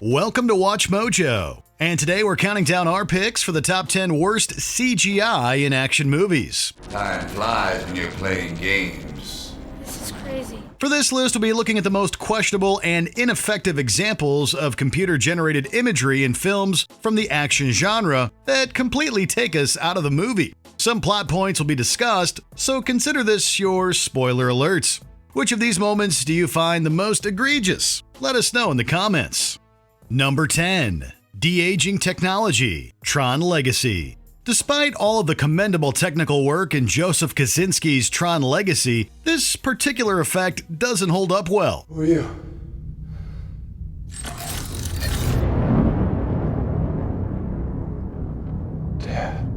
Welcome to Watch Mojo, and today we're counting down our picks for the top 10 worst CGI in action movies. Time flies when you're playing games. This is crazy. For this list, we'll be looking at the most questionable and ineffective examples of computer-generated imagery in films from the action genre that completely take us out of the movie. Some plot points will be discussed, so consider this your spoiler alerts. Which of these moments do you find the most egregious? Let us know in the comments. Number 10. De-aging technology, Tron Legacy. Despite all of the commendable technical work in Joseph Kosinski's Tron Legacy, this particular effect doesn't hold up well. Who are you? Dad.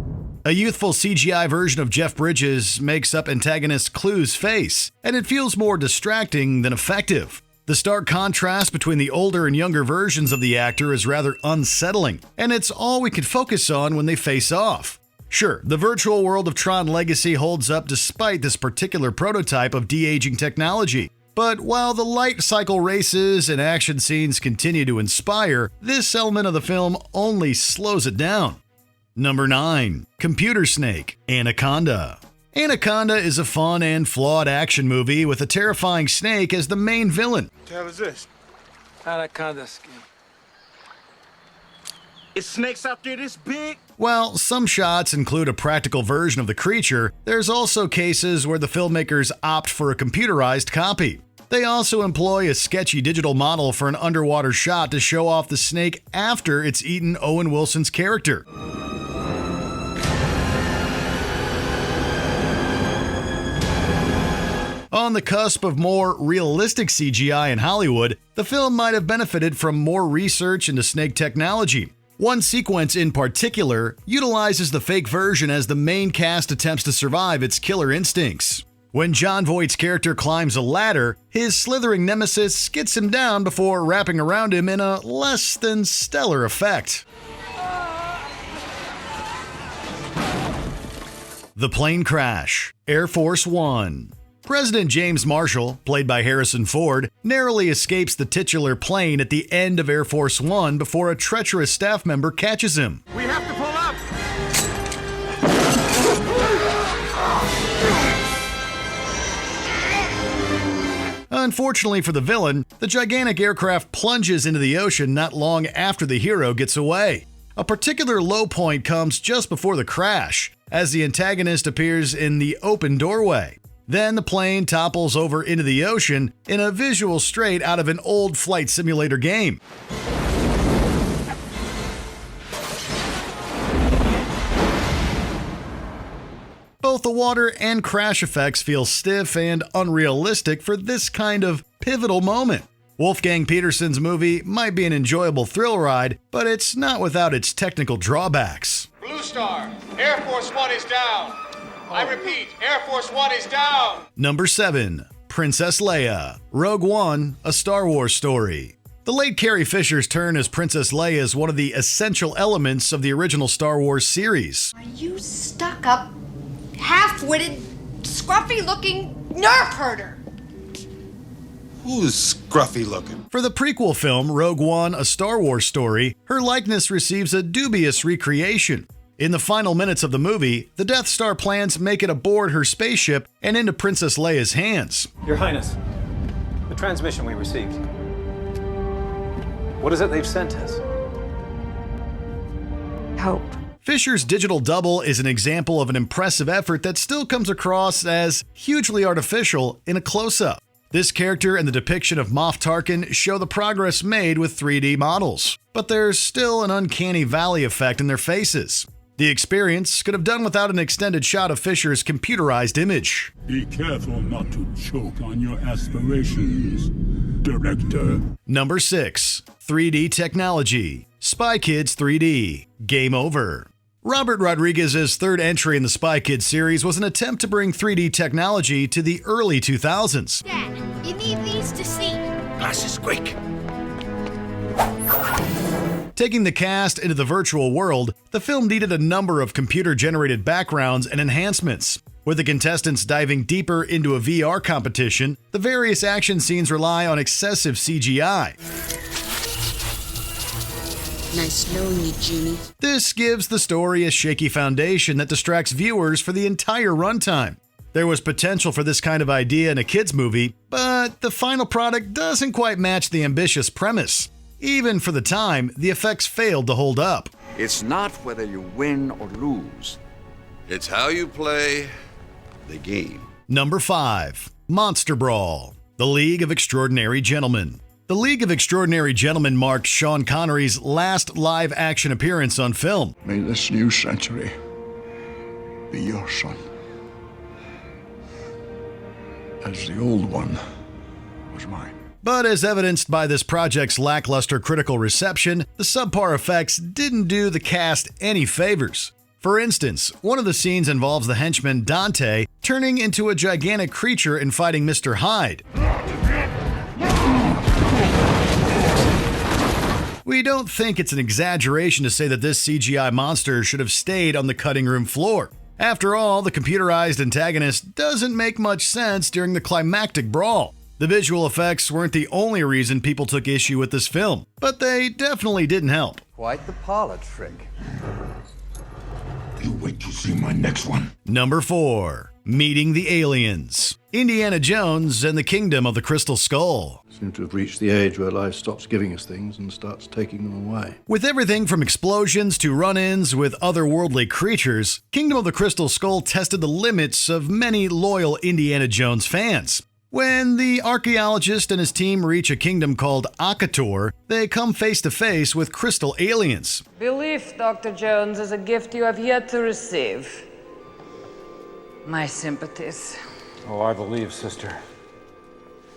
A youthful CGI version of Jeff Bridges makes up antagonist Clue's face, and it feels more distracting than effective. The stark contrast between the older and younger versions of the actor is rather unsettling, and it's all we can focus on when they face off. Sure, the virtual world of Tron Legacy holds up despite this particular prototype of de-aging technology. But while the light cycle races and action scenes continue to inspire, this element of the film only slows it down. Number 9. Computer Snake, Anaconda. Anaconda is a fun and flawed action movie with a terrifying snake as the main villain. What the hell is this? Anaconda skin. Is snakes out there this big? While some shots include a practical version of the creature, there's also cases where the filmmakers opt for a computerized copy. They also employ a sketchy digital model for an underwater shot to show off the snake after it's eaten Owen Wilson's character. On the cusp of more realistic CGI in Hollywood, the film might have benefited from more research into snake technology. One sequence in particular utilizes the fake version as the main cast attempts to survive its killer instincts. When Jon Voight's character climbs a ladder, his slithering nemesis skits him down before wrapping around him in a less than stellar effect. The plane crash, Air Force One. President James Marshall, played by Harrison Ford, narrowly escapes the titular plane at the end of Air Force One before a treacherous staff member catches him. We have to pull up! Unfortunately for the villain, the gigantic aircraft plunges into the ocean not long after the hero gets away. A particular low point comes just before the crash, as the antagonist appears in the open doorway. Then the plane topples over into the ocean in a visual straight out of an old flight simulator game. Both the water and crash effects feel stiff and unrealistic for this kind of pivotal moment. Wolfgang Petersen's movie might be an enjoyable thrill ride, but it's not without its technical drawbacks. Blue Star, Air Force One is down. I repeat, Air Force One is down! Number 7. Princess Leia, Rogue One, A Star Wars Story. The late Carrie Fisher's turn as Princess Leia is one of the essential elements of the original Star Wars series. Are you stuck-up, half-witted, scruffy-looking nerf herder? Who's scruffy looking? For the prequel film, Rogue One, A Star Wars Story, her likeness receives a dubious recreation. In the final minutes of the movie, the Death Star plans make it aboard her spaceship and into Princess Leia's hands. Your Highness, the transmission we received. What is it they've sent us? Hope. Fisher's digital double is an example of an impressive effort that still comes across as hugely artificial in a close-up. This character and the depiction of Moff Tarkin show the progress made with 3D models, but there's still an uncanny valley effect in their faces. The experience could have done without an extended shot of Fisher's computerized image. Be careful not to choke on your aspirations, Director. Number 6. 3D technology, Spy Kids 3D, Game Over. Robert Rodriguez's third entry in the Spy Kids series was an attempt to bring 3D technology to the early 2000s. Dad, you need these to see. Glasses, quick! Taking the cast into the virtual world, the film needed a number of computer-generated backgrounds and enhancements. With the contestants diving deeper into a VR competition, the various action scenes rely on excessive CGI. Nice knowing you, Junie. This gives the story a shaky foundation that distracts viewers for the entire runtime. There was potential for this kind of idea in a kids' movie, but the final product doesn't quite match the ambitious premise. Even for the time, the effects failed to hold up. It's not whether you win or lose. It's how you play the game. Number 5. Monster Brawl. The League of Extraordinary Gentlemen. The League of Extraordinary Gentlemen marked Sean Connery's last live-action appearance on film. May this new century be your son, as the old one was mine. But as evidenced by this project's lackluster critical reception, the subpar effects didn't do the cast any favors. For instance, one of the scenes involves the henchman Dante turning into a gigantic creature and fighting Mr. Hyde. We don't think it's an exaggeration to say that this CGI monster should have stayed on the cutting room floor. After all, the computerized antagonist doesn't make much sense during the climactic brawl. The visual effects weren't the only reason people took issue with this film, but they definitely didn't help. Quite the parlor trick. You wait to see my next one. Number 4. Meeting the Aliens. Indiana Jones and the Kingdom of the Crystal Skull. Seem to have reached the age where life stops giving us things and starts taking them away. With everything from explosions to run-ins with otherworldly creatures, Kingdom of the Crystal Skull tested the limits of many loyal Indiana Jones fans. When the archaeologist and his team reach a kingdom called Akator, they come face to face with crystal aliens. Belief, Dr. Jones, is a gift you have yet to receive. My sympathies. Oh, I believe, sister.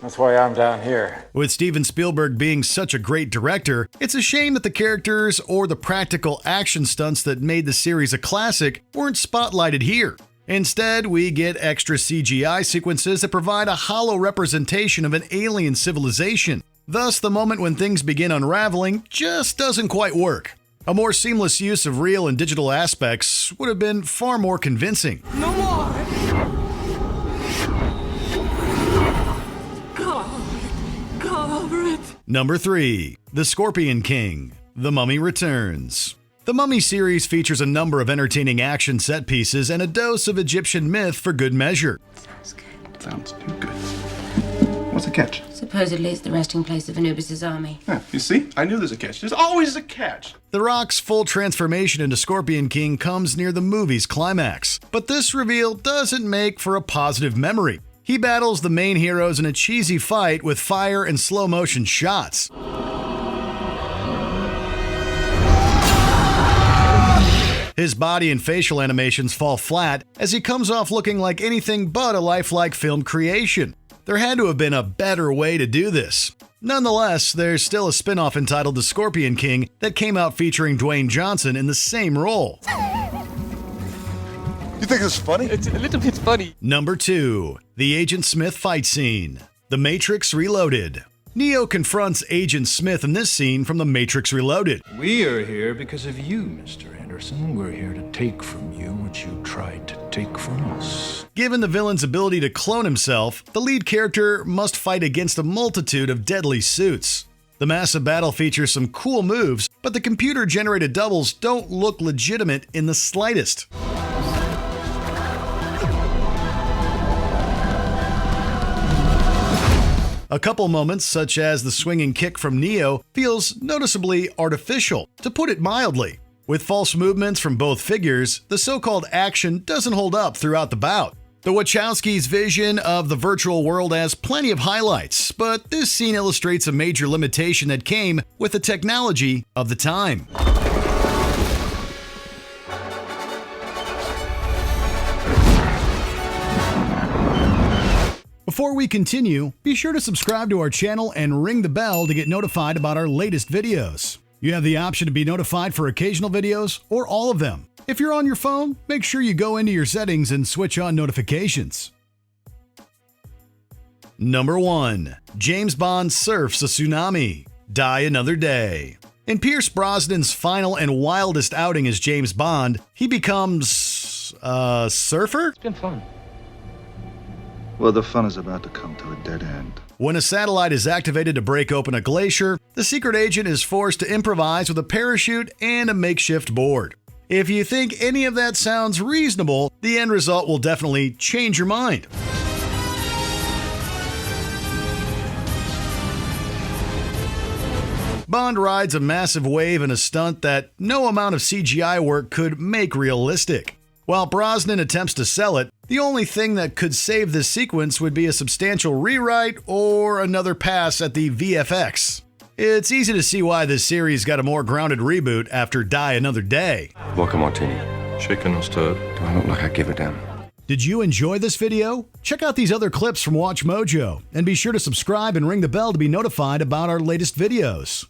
That's why I'm down here. With Steven Spielberg being such a great director, it's a shame that the characters or the practical action stunts that made the series a classic weren't spotlighted here. Instead, we get extra CGI sequences that provide a hollow representation of an alien civilization. Thus, the moment when things begin unraveling just doesn't quite work. A more seamless use of real and digital aspects would have been far more convincing. No more! Go over it! Number 3. The Scorpion King. The Mummy Returns. The Mummy series features a number of entertaining action set pieces and a dose of Egyptian myth for good measure. Sounds good. Sounds too good. What's the catch? Supposedly it's the resting place of Anubis' army. Yeah, you see? I knew there's a catch. There's always a catch. The Rock's full transformation into Scorpion King comes near the movie's climax, but this reveal doesn't make for a positive memory. He battles the main heroes in a cheesy fight with fire and slow-motion shots. His body and facial animations fall flat as he comes off looking like anything but a lifelike film creation. There had to have been a better way to do this. Nonetheless, there's still a spin-off entitled The Scorpion King that came out featuring Dwayne Johnson in the same role. You think it's funny? It's a little bit funny. Number 2. The Agent Smith fight scene. The Matrix Reloaded. Neo confronts Agent Smith in this scene from The Matrix Reloaded. We are here because of you, Mr. Anderson. We're here to take from you what you tried to take from us. Given the villain's ability to clone himself, the lead character must fight against a multitude of deadly suits. The massive battle features some cool moves, but the computer-generated doubles don't look legitimate in the slightest. A couple moments, such as the swinging kick from Neo, feels noticeably artificial, to put it mildly. With false movements from both figures, the so-called action doesn't hold up throughout the bout. The Wachowskis' vision of the virtual world has plenty of highlights, but this scene illustrates a major limitation that came with the technology of the time. Before we continue, be sure to subscribe to our channel and ring the bell to get notified about our latest videos. You have the option to be notified for occasional videos or all of them. If you're on your phone, make sure you go into your settings and switch on notifications. Number 1. James Bond surfs a tsunami. Die Another Day. In Pierce Brosnan's final and wildest outing as James Bond, he becomes a surfer? It's been fun. Well, the fun is about to come to a dead end. When a satellite is activated to break open a glacier, the secret agent is forced to improvise with a parachute and a makeshift board. If you think any of that sounds reasonable, the end result will definitely change your mind. Bond rides a massive wave in a stunt that no amount of CGI work could make realistic. While Brosnan attempts to sell it, the only thing that could save this sequence would be a substantial rewrite or another pass at the VFX. It's easy to see why this series got a more grounded reboot after Die Another Day. Vodka martini. Shaken or stirred? Do I look like I give a damn? Did you enjoy this video? Check out these other clips from WatchMojo, and be sure to subscribe and ring the bell to be notified about our latest videos.